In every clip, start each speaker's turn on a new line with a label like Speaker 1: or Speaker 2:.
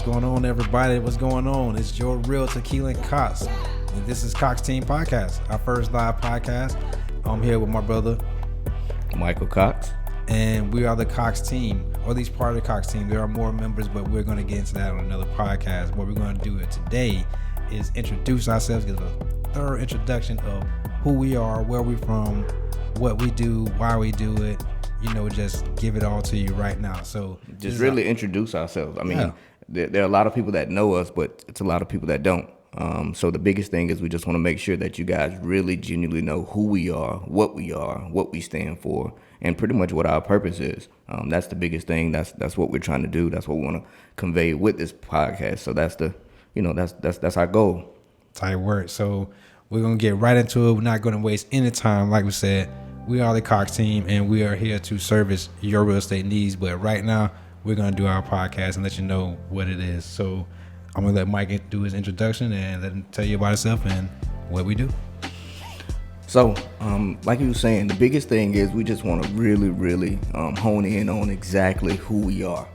Speaker 1: What's going on, everybody? What's going on? It's your real Tequila Cox, and this is Cox Team Podcast, our first live podcast. I'm here with my brother
Speaker 2: Michael Cox,
Speaker 1: and we are the Cox Team, or at least part of the Cox Team. There are more members, but we're going to get into that on another podcast. What we're going to do today is introduce ourselves, give a thorough introduction of who we are, where we're from, what we do, why we do it. Just give it all to you right now. So
Speaker 2: just really introduce ourselves. I mean, there are a lot of people that know us, but it's a lot of people that don't. So the biggest thing is we just want to make sure that you guys really genuinely know who we are, what we stand for, and pretty much what our purpose is. That's the biggest thing. That's what we're trying to do. That's what we want to convey with this podcast. So that's that's our goal.
Speaker 1: Tight word. So we're gonna get right into it. We're not gonna waste any time. Like we said, we are the Cox Team, and we are here to service your real estate needs. But right now, we're going to do our podcast and let you know what it is. So I'm going to let Mike do his introduction and let him tell you about himself and what we do.
Speaker 2: So, like you were saying, the biggest thing is we just want to really hone in on exactly who we are,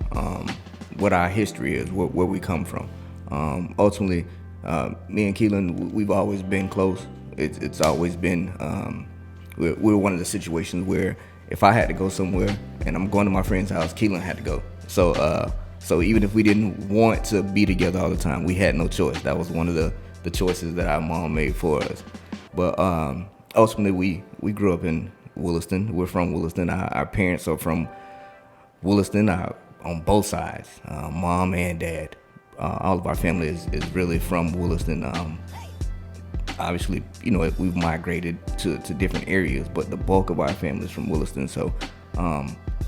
Speaker 2: what our history is, where we come from. Ultimately, me and Keelan, we've always been close. It's always been... We're one of the situations where if I had to go somewhere and I'm going to my friend's house, Keelan had to go. So even if we didn't want to be together all the time, we had no choice. That was one of the choices that our mom made for us. But ultimately, we grew up in Williston. We're from Williston. Our parents are from Williston on both sides, mom and dad. All of our family is really from Williston. Obviously, we've migrated to different areas, but the bulk of our family is from Williston. So,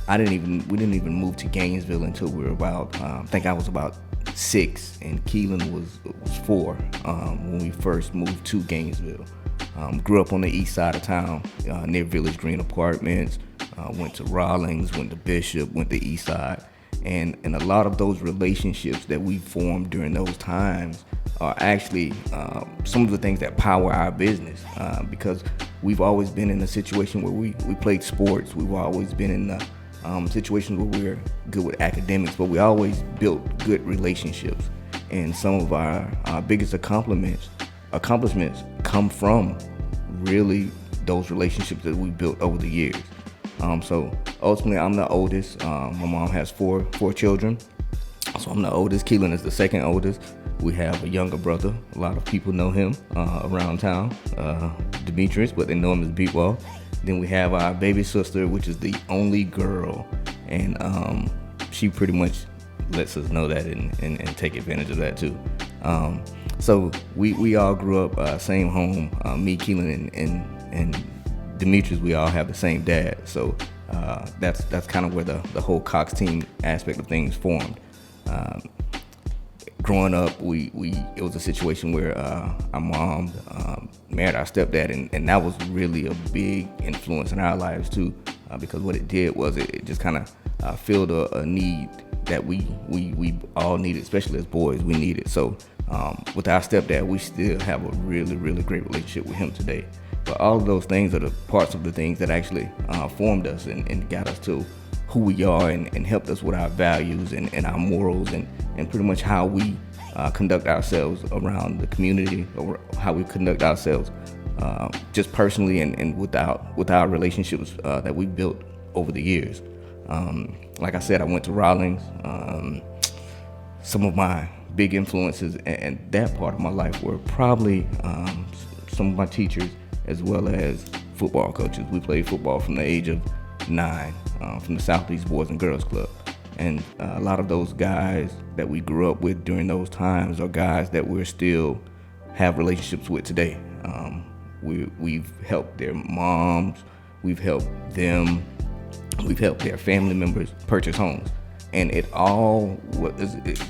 Speaker 2: we didn't even move to Gainesville until we were about, I think I was about 6, and Keelan was 4 when we first moved to Gainesville. Grew up on the east side of town, near Village Green Apartments. Went to Rawlings, went to Bishop, went to East Side, and a lot of those relationships that we formed during those times are actually some of the things that power our business, because we've always been in a situation where we played sports. We've always been in situations where we're good with academics, but we always built good relationships. And some of our biggest accomplishments come from really those relationships that we built over the years. So ultimately, I'm the oldest. My mom has four children, so I'm the oldest. Keelan is the second oldest. We have a younger brother. A lot of people know him around town, Demetrius, but they know him as Beatball. Then we have our baby sister, which is the only girl, and she pretty much lets us know that and take advantage of that too. So we all grew up same home. Me, Keelan, and Demetrius, we all have the same dad. So that's kind of where the whole Cox Team aspect of things formed. Growing up, it was a situation where our mom married our stepdad, and that was really a big influence in our lives too, because what it did was it just kind of filled a need that we all needed, especially as boys, we needed. So with our stepdad, we still have a really great relationship with him today. But all of those things are the parts of the things that actually formed us and got us to who we are and helped us with our values and our morals and pretty much how we conduct ourselves around the community, or how we conduct ourselves just personally and with our relationships that we built over the years. Like I said, I went to Rawlings. Some of my big influences and that part of my life were probably some of my teachers, as well as football coaches. We played football from the age of 9 from the Southeast Boys and Girls Club. And a lot of those guys that we grew up with during those times are guys that we're still have relationships with today. We've helped their moms, we've helped them, we've helped their family members purchase homes. And it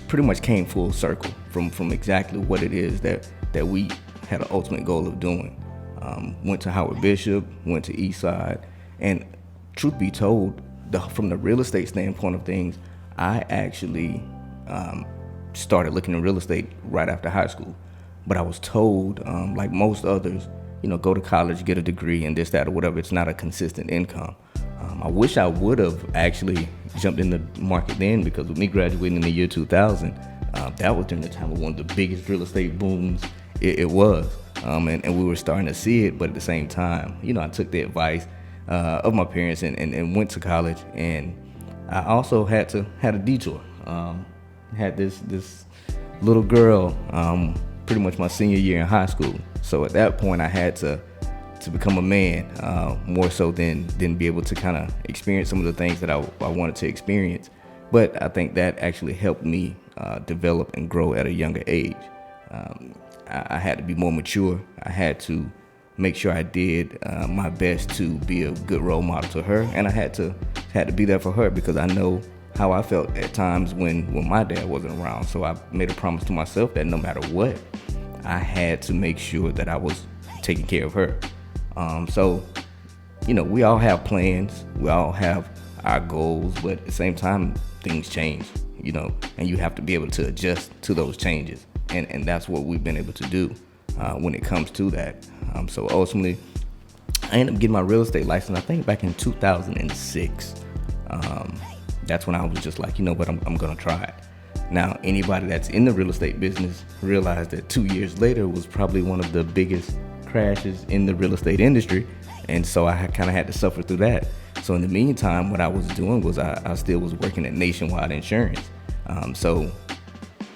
Speaker 2: pretty much came full circle from exactly what it is that we had an ultimate goal of doing. Went to Howard Bishop, went to East Side, and truth be told, from the real estate standpoint of things, I actually started looking at real estate right after high school. But I was told, like most others, go to college, get a degree, and this, that, or whatever. It's not a consistent income. I wish I would have actually jumped in the market then, because with me graduating in the year 2000, that was during the time of one of the biggest real estate booms it was. And we were starting to see it, but at the same time, I took the advice of my parents and went to college. And I also had a detour. Had this little girl pretty much my senior year in high school. So at that point, I had to become a man, more so than be able to kind of experience some of the things that I wanted to experience. But I think that actually helped me develop and grow at a younger age. I had to be more mature. I had to make sure I did my best to be a good role model to her, and I had to be there for her, because I know how I felt at times when my dad wasn't around. So I made a promise to myself that no matter what, I had to make sure that I was taking care of her. So we all have plans, we all have our goals, but at the same time, things change, and you have to be able to adjust to those changes. And that's what we've been able to do when it comes to that. So ultimately, I ended up getting my real estate license, I think back in 2006. That's when I was just like, what, I'm going to try it. Now, anybody that's in the real estate business realized that 2 years later was probably one of the biggest crashes in the real estate industry. And so I kind of had to suffer through that. So in the meantime, what I was doing was I still was working at Nationwide Insurance. So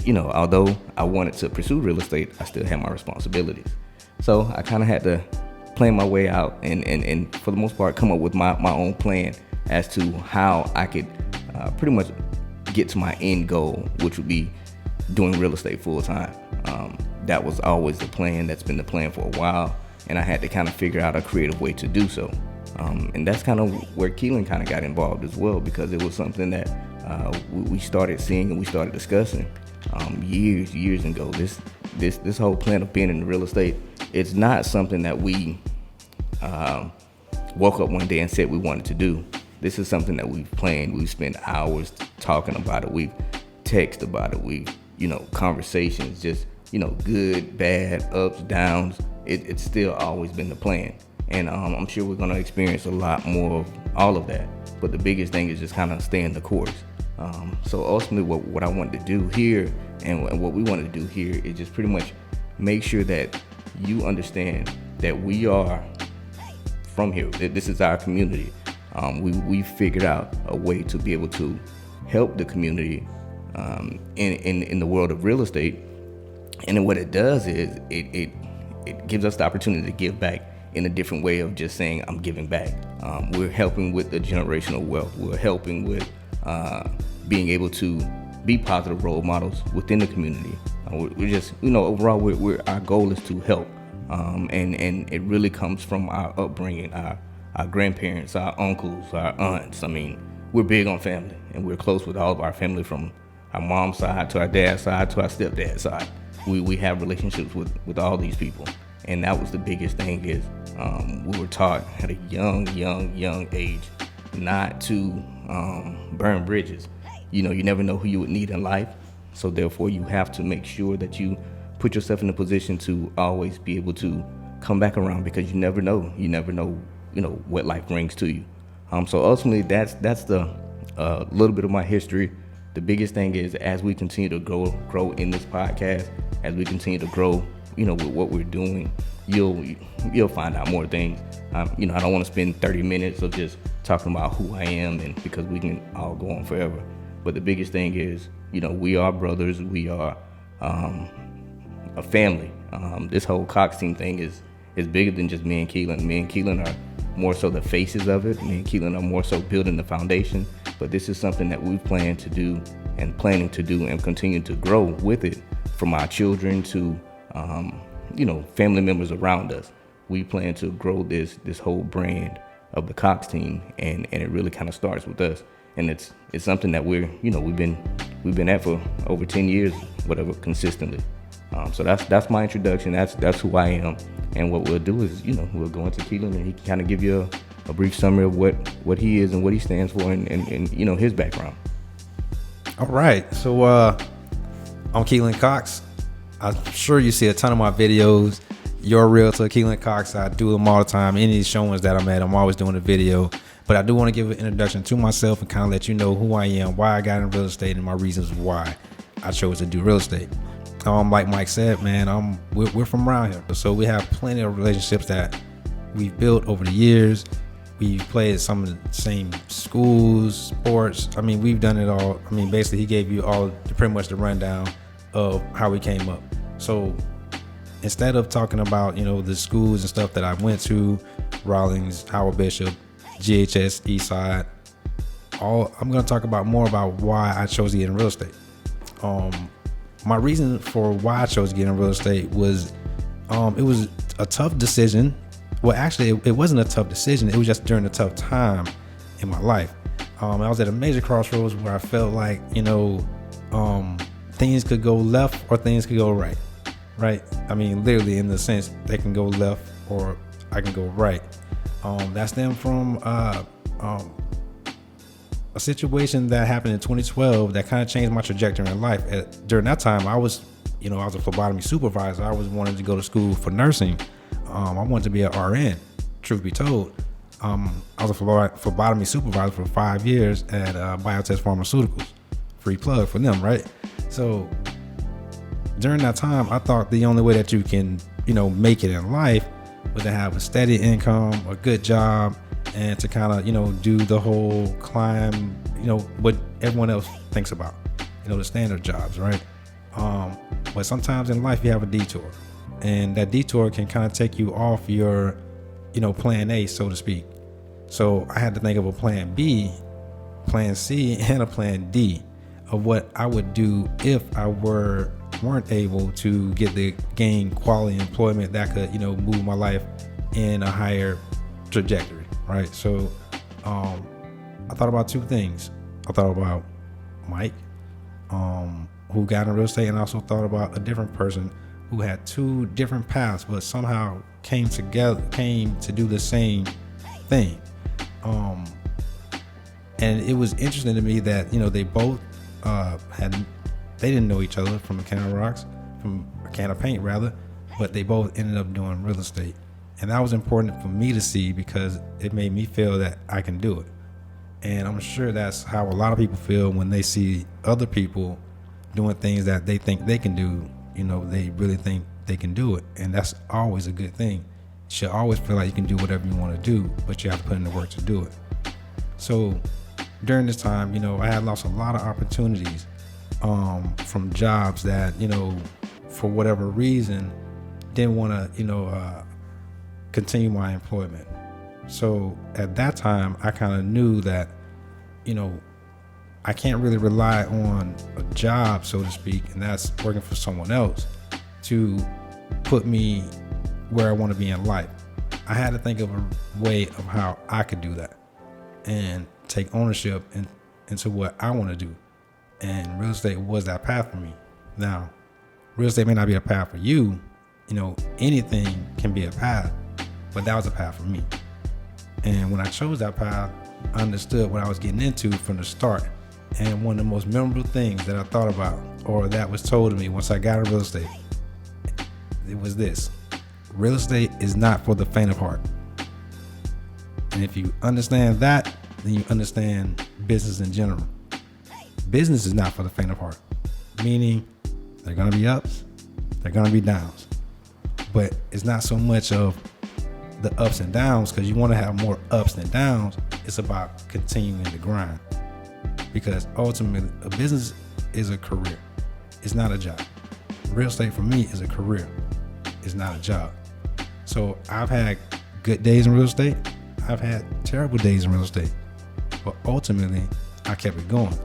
Speaker 2: although I wanted to pursue real estate, I still had my responsibilities. So I kind of had to plan my way out and for the most part come up with my own plan as to how I could pretty much get to my end goal, which would be doing real estate full time. That was always the plan. That's been the plan for a while, and I had to kind of figure out a creative way to do so. And that's kind of where Keelan kind of got involved as well, because it was something that we started seeing and we started discussing years ago. This whole plan of being in real estate, it's not something that we woke up one day and said we wanted to do. This is something that we've planned. We've spent hours talking about it. We've texted about it. We've, conversations, just, good, bad, ups, downs. It's still always been the plan. And I'm sure we're going to experience a lot more of all of that. But the biggest thing is just kind of staying the course. So ultimately what I wanted to do here and what we wanted to do here is just pretty much make sure that you understand that we are from here. This is our community. We figured out a way to be able to help the community in the world of real estate. And then what it does is it gives us the opportunity to give back in a different way of just saying, I'm giving back. We're helping with the generational wealth. We're helping with being able to be positive role models within the community. We're just, overall, our goal is to help. And it really comes from our upbringing, our grandparents, our uncles, our aunts. I mean, we're big on family, and we're close with all of our family, from our mom's side to our dad's side to our stepdad's side. We have relationships with all these people. And that was the biggest thing is we were taught at a young age not to burn bridges. You never know who you would need in life. So therefore, you have to make sure that you put yourself in a position to always be able to come back around, because you never know. You never know, what life brings to you. So ultimately, that's the little bit of my history. The biggest thing is, as we continue to grow in this podcast, as we continue to grow, with what we're doing, you'll find out more things. I don't want to spend 30 minutes of just talking about who I am, and because we can all go on forever. But the biggest thing is, we are brothers. We are a family. This whole Cox team thing is bigger than just me and Keelan. Me and Keelan are more so the faces of it. Me and Keelan are more so building the foundation. But this is something that we plan to do and planning to do and continue to grow with it, from our children to family members around us. We plan to grow this whole brand of the Cox team, and it really kind of starts with us. And it's something that we've been at for over 10 years, whatever, consistently. So that's my introduction. That's who I am. And what we'll do is, we'll go into Keelan, and he can kind of give you a brief summary of what he is and what he stands for, and his background.
Speaker 1: All right. So I'm Keelan Cox. I'm sure you see a ton of my videos. You're a realtor, Keelan Cox. I do them all the time. Any of these showings that I'm at, I'm always doing a video. But I do want to give an introduction to myself and kind of let you know who I am, why I got in real estate, and my reasons why. I chose to do real estate. Like Mike said, man, we're from around here, so we have plenty of relationships that we've built over the years. We've played at some of the same schools, sports. I mean, we've done it all. I mean, basically, he gave you all pretty much the rundown of how we came up. So instead of talking about, the schools and stuff that I went to, Rawlings, Howard Bishop, GHS, Eastside, I'm going to talk about more about why I chose to get in real estate. My reason for why I chose to get in real estate was, it was a tough decision. Well, actually, it wasn't a tough decision. It was just during a tough time in my life. I was at a major crossroads where I felt like, things could go left or things could go right. Right? I mean, literally in the sense they can go left or I can go right. That stemmed from a situation that happened in 2012 that kind of changed my trajectory in life. During that time, I was a phlebotomy supervisor. I was wanting to go to school for nursing. I wanted to be an RN, truth be told. I was a phlebotomy supervisor for 5 years at Biotest Pharmaceuticals. Free plug for them, right? So during that time, I thought the only way that you can, make it in life was to have a steady income, a good job, and to kind of, do the whole climb, what everyone else thinks about, the standard jobs, right? But sometimes in life you have a detour, and that detour can kind of take you off your, plan A, so to speak. So I had to think of a plan B, plan C, and a plan D of what I would do if I weren't able to gain quality employment that could, move my life in a higher trajectory, right? So I thought about two things. I thought about Mike, who got in real estate, and I also thought about a different person who had two different paths but somehow came to do the same thing. And it was interesting to me that they both they didn't know each other from a can of paint rather, but they both ended up doing real estate. And that was important for me to see because it made me feel that I can do it. And I'm sure that's how a lot of people feel when they see other people doing things that they think they can do. They really think they can do it. And that's always a good thing. You should always feel like you can do whatever you want to do, but you have to put in the work to do it. So during this time, I had lost a lot of opportunities from jobs that, for whatever reason, didn't want to, continue my employment. So at that time, I kind of knew that, I can't really rely on a job, so to speak, and that's working for someone else to put me where I want to be in life. I had to think of a way of how I could do that and take ownership into what I want to do. And real estate was that path for me. Now, real estate may not be a path for you. Anything can be a path, but that was a path for me. And when I chose that path, I understood what I was getting into from the start. And one of the most memorable things that I thought about, or that was told to me once I got into real estate, it was this: real estate is not for the faint of heart. And if you understand that, then you understand business in general. Business is not for the faint of heart, meaning they're going to be ups, they're going to be downs. But it's not so much of the ups and downs, because you want to have more ups than downs. It's about continuing to grind, because ultimately a business is a career. It's not a job. Real estate for me is a career. It's not a job. So I've had good days in real estate. I've had terrible days in real estate, but ultimately I kept it going.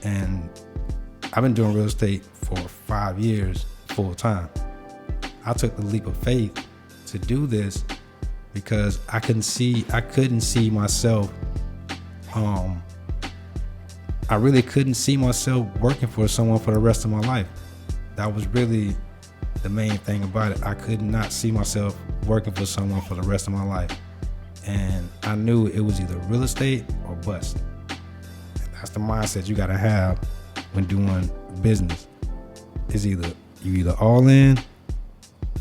Speaker 1: And I've been doing real estate for 5 years full time. I took the leap of faith to do this because I couldn't see myself. I really couldn't see myself working for someone for the rest of my life. That was really the main thing about it. I could not see myself working for someone for the rest of my life. And I knew it was either real estate or bust. And that's the mindset you gotta have when doing business. It's you either all in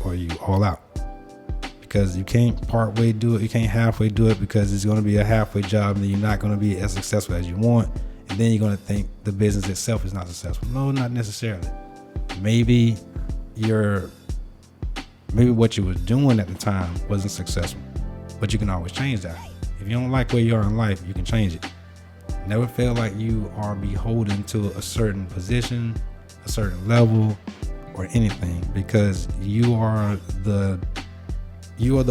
Speaker 1: or you all out. Because you can't part way do it, you can't halfway do it, because it's gonna be a halfway job and you're not gonna be as successful as you want. And then you're going to think the business itself is not successful. No, not necessarily. Maybe what you were doing at the time wasn't successful, but you can always change that. If you don't like where you are in life, you can change it. Never feel like you are beholden to a certain position, a certain level, or anything, because you are the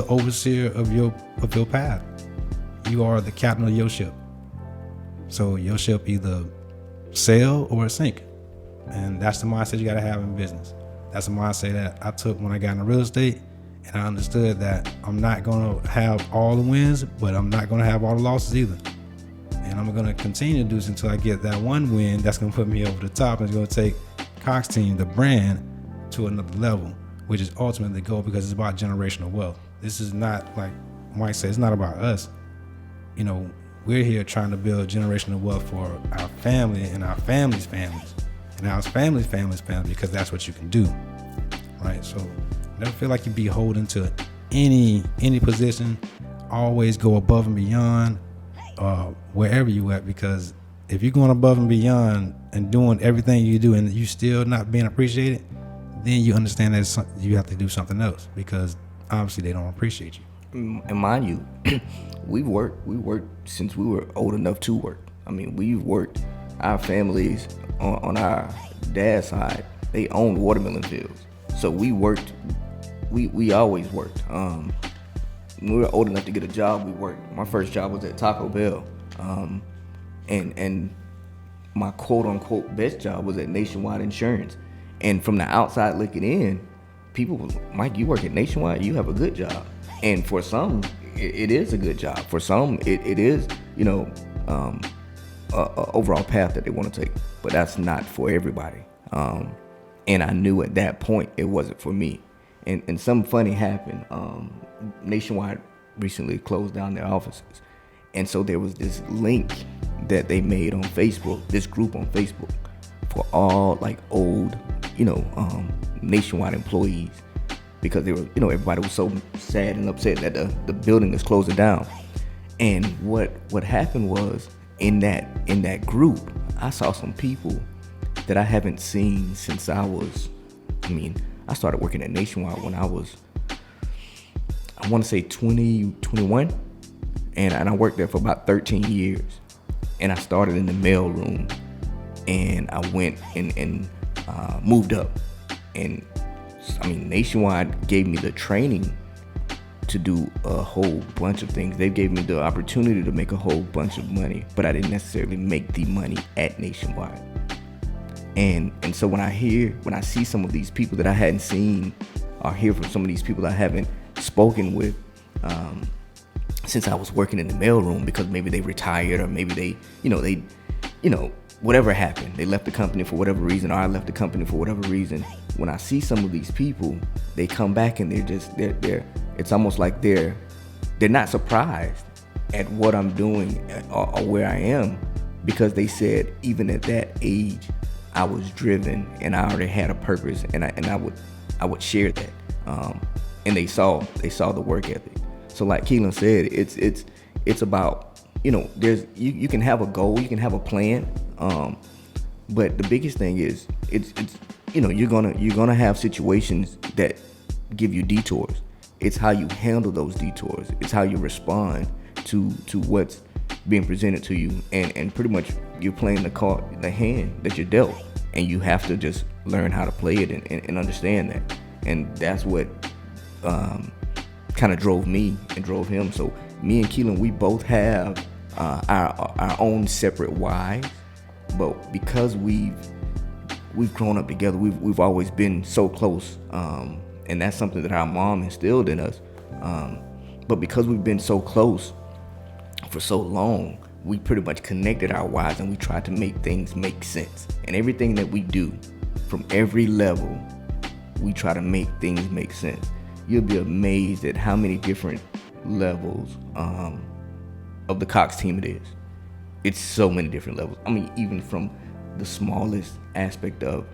Speaker 1: overseer of your path. You are the captain of your ship. So your ship either sail or sink. And that's the mindset you got to have in business. That's the mindset that I took when I got into real estate. And I understood that I'm not going to have all the wins, but I'm not going to have all the losses either. And I'm going to continue to do this until I get that one win that's going to put me over the top. And it's going to take Cox Team, the brand, to another level, which is ultimately the goal, because it's about generational wealth. This is not, like Mike said, it's not about us. You know, we're here trying to build generational wealth for our family and our family's families and our family's because that's what you can do, right? So never feel like you're beholden to any position. Always go above and beyond wherever you at, because if you're going above and beyond and doing everything you do and you still not being appreciated, then you understand that you have to do something else, because obviously they don't appreciate you.
Speaker 2: And mind you, we worked since we were old enough to work. I mean, we've worked. Our families on our dad's side, they owned watermelon fields. So we worked. We always worked. When we were old enough to get a job, we worked. My first job was at Taco Bell, and my quote unquote best job was at Nationwide Insurance. And from the outside looking in, people was, Mike, you work at Nationwide, you have a good job. And for some, it is a good job. For some, it is, you know, a overall path that they want to take. But that's not for everybody. And I knew at that point it wasn't for me. And something funny happened. Nationwide recently closed down their offices. And so there was this link that they made on Facebook, this group on Facebook, for all like old, you know, Nationwide employees, because they were, you know, everybody was so sad and upset that the building is closing down. And what happened was, in that group, I saw some people that I haven't seen since I started working at Nationwide when I was, I want to say 21, and I worked there for about 13 years. And I started in the mail room, and I went and moved up. And I mean, Nationwide gave me the training to do a whole bunch of things. They gave me the opportunity to make a whole bunch of money, but I didn't necessarily make the money at Nationwide. And so when I see some of these people that I hadn't seen, or hear from some of these people that I haven't spoken with since I was working in the mailroom, because maybe they retired, or maybe they whatever happened, they left the company for whatever reason, or I left the company for whatever reason. When I see some of these people, they come back and they're it's almost like they're not surprised at what I'm doing or where I am, because they said even at that age I was driven and I already had a purpose, and I would share that, and they saw the work ethic. So like Keelan said, it's about, you know, there's you can have a goal, you can have a plan, but the biggest thing is it's you know, you're gonna have situations that give you detours. It's how you handle those detours. It's how you respond to what's being presented to you, and pretty much you're playing the hand that you're dealt, and you have to just learn how to play it and understand that. And that's what kind of drove me and drove him. So me and Keelan, we both have our own separate whys, but because we've grown up together, we've always been so close, and that's something that our mom instilled in us. But because we've been so close for so long, we pretty much connected our whys, and we tried to make things make sense. And everything that we do, from every level, we try to make things make sense. You'll be amazed at how many different levels of the Cox team it is. It's so many different levels. I mean, even from the smallest aspect of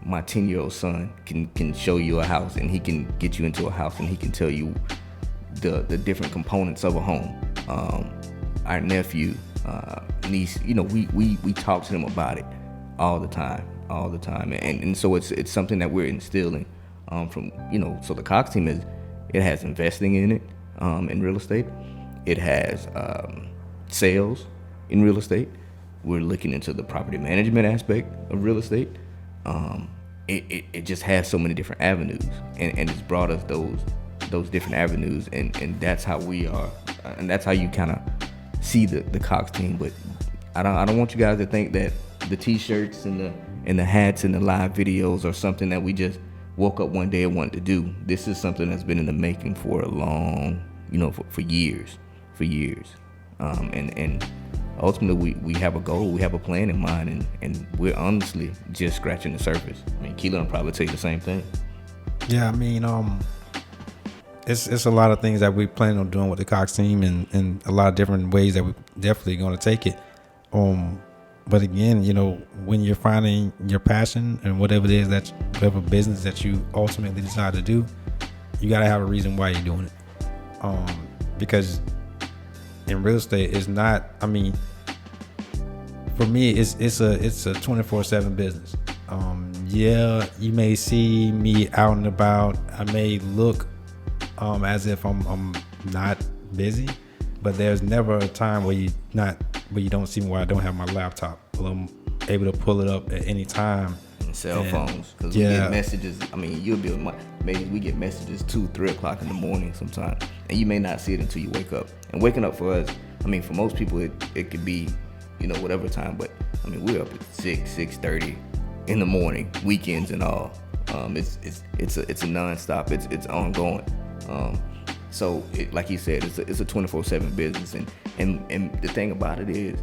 Speaker 2: my 10-year-old son can show you a house, and he can get you into a house, and he can tell you the different components of a home. Our nephew, niece, we talk to them about it all the time, and so it's something that we're instilling from so the Cox team it has investing in it in real estate, it has sales in real estate. We're looking into the property management aspect of real estate. It just has so many different avenues, and it's brought us those different avenues, and that's how we are, and that's how you kind of see the Cox team. But I don't want you guys to think that the T-shirts and the hats and the live videos are something that we just woke up one day and wanted to do. This is something that's been in the making for a long, for years, and ultimately we have a goal, we have a plan in mind, and we're honestly just scratching the surface. I mean, Keelan will probably tell you the same thing.
Speaker 1: Yeah, I mean, it's a lot of things that we plan on doing with the Cox team, and a lot of different ways that we definitely going to take it. But again, when you're finding your passion and whatever business that you ultimately decide to do, you got to have a reason why you're doing it. Because in real estate, it's not, I mean, for me, it's a 24/7 business. Yeah, you may see me out and about. I may look as if I'm not busy, but there's never a time where you don't see me where I don't have my laptop. Well, I'm able to pull it up at any time.
Speaker 2: And cell phones, because we get messages. I mean, maybe we get messages 2-3 o'clock in the morning sometimes, and you may not see it until you wake up. And waking up for us, I mean, for most people, it could be, whatever time. But I mean, we're up at 6:30 in the morning, weekends and all. It's a nonstop. It's ongoing. So like you said, it's a 24/7 business, and the thing about it is,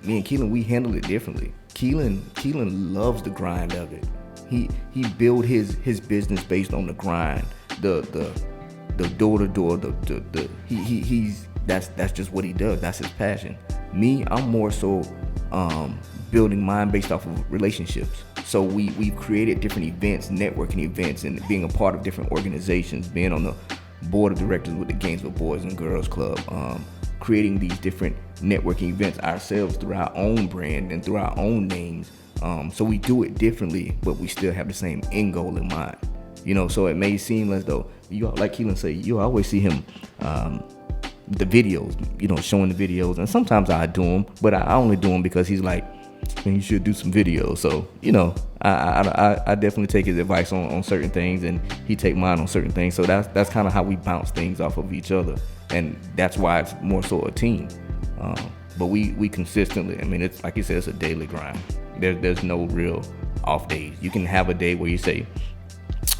Speaker 2: me and Keelan, we handle it differently. Keelan loves the grind of it. He built his business based on the grind, the door to door, that's just what he does. That's his passion. Me, I'm more so building mine based off of relationships. So we've created different events, networking events, and being a part of different organizations, being on the board of directors with the Gainesville Boys and Girls Club, creating these different networking events ourselves through our own brand and through our own names. So we do it differently, but we still have the same end goal in mind. So it may seem as though, like Keelan said, you always see him, the videos, showing the videos. And sometimes I do them, but I only do them because he's like, man, you should do some videos. So, I definitely take his advice on certain things, and he take mine on certain things. So that's kind of how we bounce things off of each other. And that's why it's more so a team. But we consistently, I mean, it's like you said, it's a daily grind. There's no real off days. You can have a day where you say,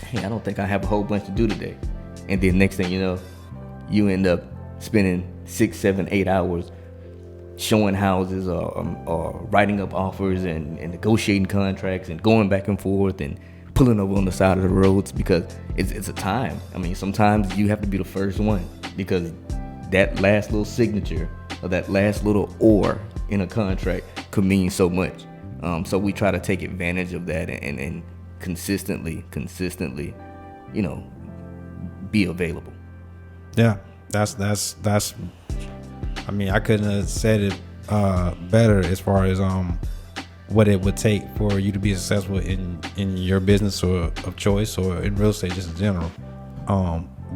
Speaker 2: hey, I don't think I have a whole bunch to do today. And then next thing you know, you end up spending 6, 7, 8 hours showing houses or writing up offers and negotiating contracts and going back and forth and pulling over on the side of the roads, because it's a time. I mean, sometimes you have to be the first one, because that last little signature or that last little or in a contract could mean so much. So we try to take advantage of that and consistently, be available.
Speaker 1: Yeah, that's. I mean, I couldn't have said it better as far as what it would take for you to be successful in your business or of choice, or in real estate just in general.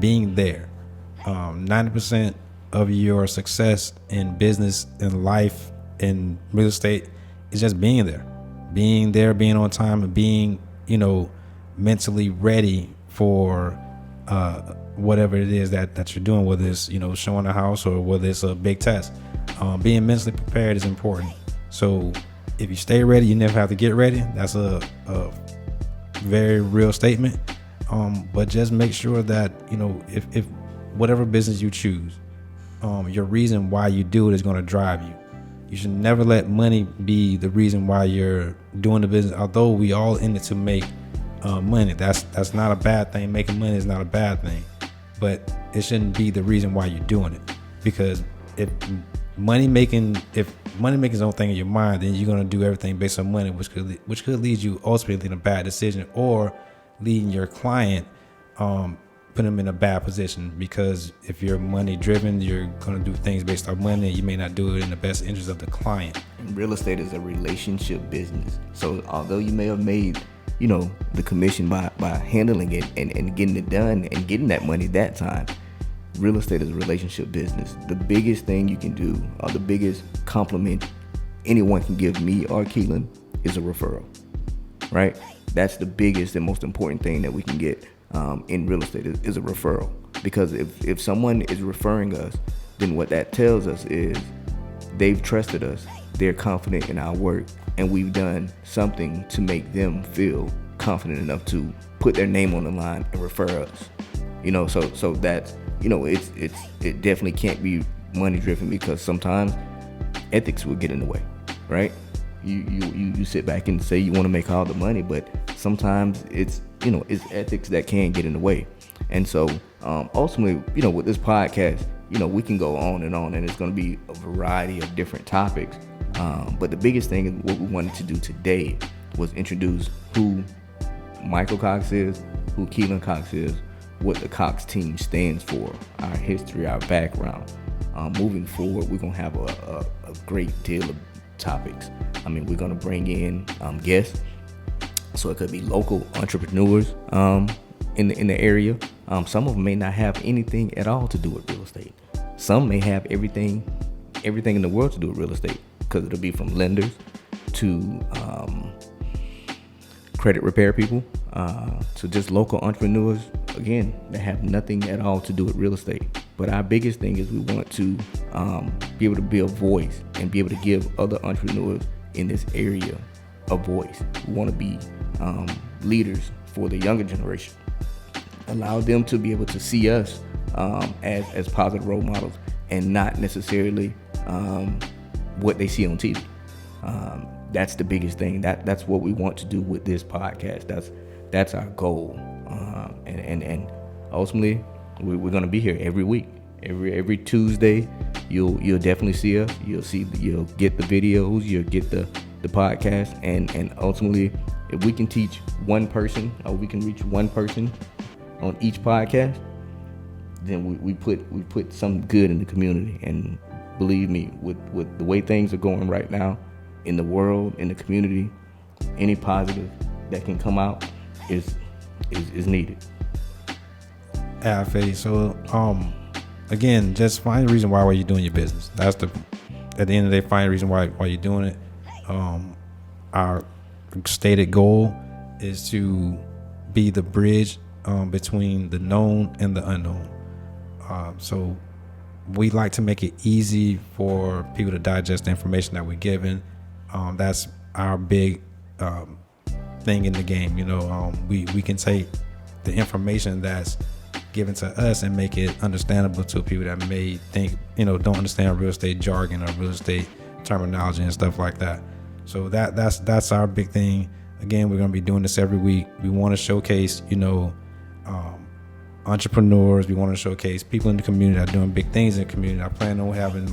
Speaker 1: Being there, 90% of your success in business, in life, in real estate is just being there, being on time, and being mentally ready for whatever it is that you're doing, whether it's showing a house or whether it's a big test. Being mentally prepared is important. So if you stay ready, you never have to get ready. That's a very real statement. But just make sure that if whatever business you choose, your reason why you do it is going to drive you. You should never let money be the reason why you're doing the business. Although we all in it to make money, that's not a bad thing. Making money is not a bad thing, but it shouldn't be the reason why you're doing it. Because if money making is the only thing in your mind, then you're gonna do everything based on money, which could lead you ultimately in a bad decision, or leading your client put them in a bad position, because if you're money driven, you're going to do things based on money. You may not do it in the best interest of the client.
Speaker 2: And real estate is a relationship business. So although you may have made, you know, the commission by handling it and getting it done and getting that money that time, real estate is a relationship business. The biggest thing you can do, or the biggest compliment anyone can give me or Keelan, is a referral, right? That's the biggest and most important thing that we can get in real estate is a referral. Because if someone is referring us, then what that tells us is they've trusted us, they're confident in our work, and we've done something to make them feel confident enough to put their name on the line and refer us. You know, so that's, you know, it definitely can't be money driven, because sometimes ethics will get in the way, right? You sit back and say you want to make all the money, but sometimes it's ethics that can get in the way. And so ultimately, you know, with this podcast, you know, we can go on, and it's going to be a variety of different topics. But the biggest thing is what we wanted to do today was introduce who Michael Cox is, who Keelan Cox is, what the Cox team stands for, our history, our background. Moving forward, we're going to have a great deal of topics. I mean, we're going to bring in guests. So it could be local entrepreneurs in the area. Some of them may not have anything at all to do with real estate. Some may have everything in the world to do with real estate, because it'll be from lenders to credit repair people to just local entrepreneurs, again, that have nothing at all to do with real estate. But our biggest thing is we want to be able to be a voice and be able to give other entrepreneurs in this area a voice. We want to be leaders for the younger generation. Allow them to be able to see us as positive role models, and not necessarily what they see on TV. That's the biggest thing. That's what we want to do with this podcast. That's our goal. And ultimately, we're going to be here every week. Every Tuesday, you'll definitely see us. You'll get the videos. You'll get the podcast. And ultimately, if we can teach one person, or we can reach one person on each podcast, then we put some good in the community. And believe me, with the way things are going right now in the world, in the community, any positive that can come out is needed.
Speaker 1: Yeah, Fetty. So, again, just find a reason why you're doing your business. That's at the end of the day, find a reason why you're doing it. Our stated goal is to be the bridge between the known and the unknown. So we like to make it easy for people to digest the information that we're given. That's our big thing in the game. You know, we can take the information that's given to us and make it understandable to people that may think, don't understand real estate jargon or real estate terminology and stuff like that. So that's our big thing. Again, we're going to be doing this every week. We want to showcase, entrepreneurs. We want to showcase people in the community that are doing big things in the community. I plan on having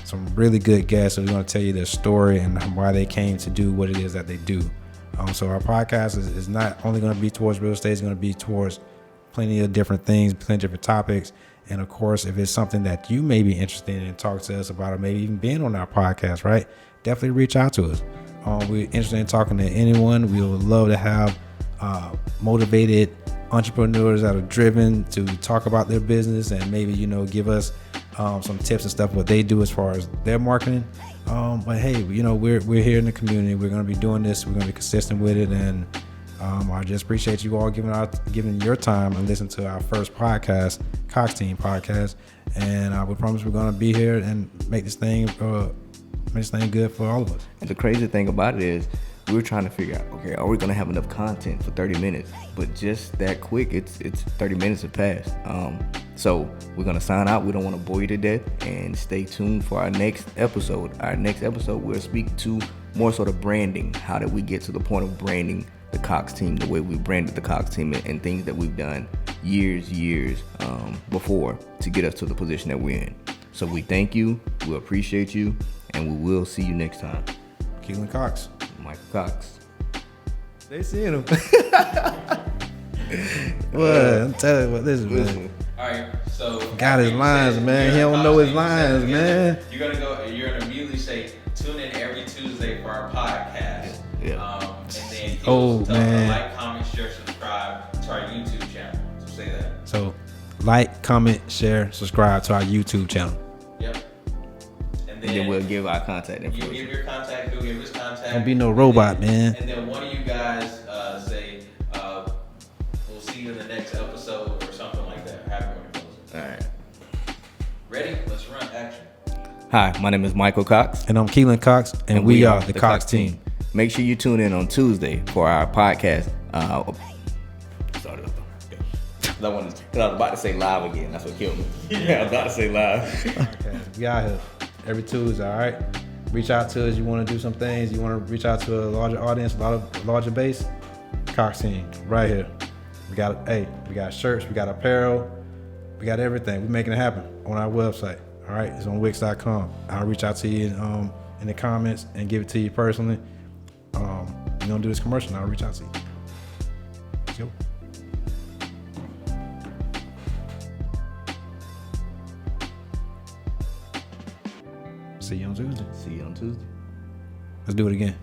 Speaker 1: some really good guests who are going to tell you their story and why they came to do what it is that they do. So our podcast is not only going to be towards real estate, it's going to be towards plenty of different things, plenty of different topics. And of course, if it's something that you may be interested in, talk to us about, or maybe even being on our podcast, right? Definitely reach out to us. We're interested in talking to anyone. We would love to have motivated entrepreneurs that are driven to talk about their business and maybe, give us some tips and stuff, what they do as far as their marketing. But hey, we're here in the community. We're going to be doing this. We're going to be consistent with it. And I just appreciate you all giving your time and listening to our first podcast, Cox Team Podcast. And we promise we're going to be here and make this thing good for all of us.
Speaker 2: And the crazy thing about it is we're trying to figure out, okay, are we going to have enough content for 30 minutes? But just that quick, it's 30 minutes have passed. So we're going to sign out. We don't want to bore you to death, and stay tuned for our next episode. Our next episode, we'll speak to more sort of branding. How did we get to the point of branding the Cox Team, the way we branded the Cox Team, and things that we've done years before to get us to the position that we're in. So we thank you. We appreciate you. And we will see you next time.
Speaker 1: Keelan Cox.
Speaker 2: Michael Cox.
Speaker 1: They seeing him. Well, I'm telling you what this is, man.
Speaker 3: All right, so
Speaker 1: Got his lines, man. He don't know his lines, man.
Speaker 3: You're gonna immediately say, tune in every Tuesday for our podcast.
Speaker 2: Yeah.
Speaker 3: And then
Speaker 1: Oh,
Speaker 3: tell
Speaker 1: man.
Speaker 3: them to like, comment, share, subscribe to our YouTube channel. So say that.
Speaker 1: So, like, comment, share, subscribe to our YouTube channel.
Speaker 3: Yep. And
Speaker 2: And then we'll give our contact
Speaker 3: you give
Speaker 2: information.
Speaker 3: your contact, he'll give his contact.
Speaker 1: Don't be no robot,
Speaker 3: And then-
Speaker 1: man.
Speaker 3: And then one of you guys say, we'll see you in the next episode or something like that. However you want to close it.
Speaker 2: All right.
Speaker 3: Ready? Let's run. Action.
Speaker 2: Hi, my name is Michael Cox.
Speaker 1: And I'm Keelan Cox, and we are the Cox team.
Speaker 2: Make sure you tune in on Tuesday for our podcast. Sorry. Because I was about to say live again. That's what killed me. Yeah, I was about to say live.
Speaker 1: Okay, we out here every Tuesday, all right? Reach out to us. You want to do some things. You want to reach out to a larger audience, a larger base. Cox team, right here. We got shirts, we got apparel, we got everything. We're making it happen on our website. All right, it's on Wix.com. I'll reach out to you in the comments and give it to you personally. You don't do this commercial, and I'll reach out to you. Let's go. See you on Tuesday.
Speaker 2: See you on Tuesday.
Speaker 1: Let's do it again.